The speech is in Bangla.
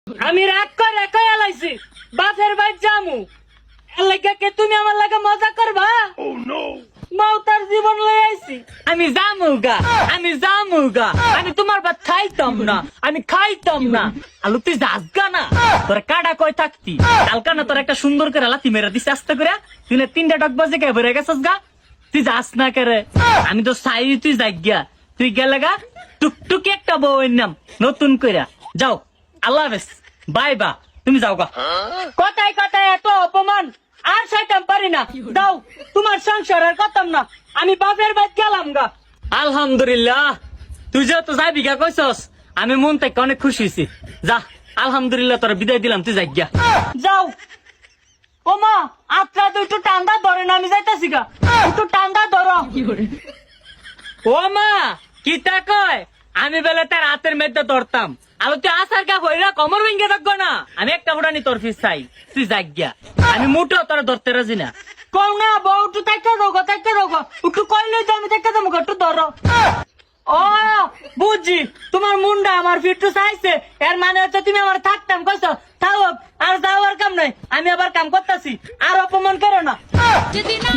আমি রাগ করে কয়ে লাইছি বাপের বাড়ি যামু এর লাগে কে তুমি আমার লাগে মজা করবা মৌতার জীবন লই আইছি আমি জামুগা আমি তোমার ভাত খাইতাম না আমি খাইতাম না আলু তুই যাসগা না তোর কাটা কই থাকতি কালকা না তোর একটা সুন্দর করে লাথি মেরে দিস আস্তে করে তুই না 3টা ডক বাজে কে বেরে গেছস গা তুই যাস না করে আমি তো চাই তুই যাইগা তুই গেলে গা টুকটুকি একটা বউয়ের নাম নতুন কইরা যাও আল্লাহ হাফেজ বাই বা তুমি যাও গা কথায় কথায় এত অপমান আর সাইতাম পারি না দাও তোমার সংসার আর করতাম না আমি বাপের বাড়ি গেলাম গা আলহামদুলিল্লাহ তুই যেহেতু যাবি গা কইছস আমি মন থেকে অনেক খুশি হয়েছি যা আলহামদুলিল্লাহ তোর বিদায় দিলাম তুই যাই গা যাও ও মা আত্রা তো একটু টান্দা ধরে না আমি যাইতাছি গা একটু টান্দা ধরো ও মা কি তা কয় আমি বেলে তার হাতের মধ্যে ধরতাম আর তুই আসার গা হইরা কমর ভেঙে থাকবো না আমি একটা ফুটানি তোর ফিস চাই তুই যাই গা আমি মুঠো তোর ধরতে রাজি না কও না বউ একটু তাইকা রোগো একটু কইলে তো আমি তাইকা দেবো একটু ধরো ও বুঝছি তোমার মুন্ডা আমার ফিটু চাইছে এর মানে হচ্ছে তুমি আমার থাকতাম কইছো থাক আর যাওয়ার কাম নাই আমি আবার কাম করতেছি আর অপমান করো না যদি না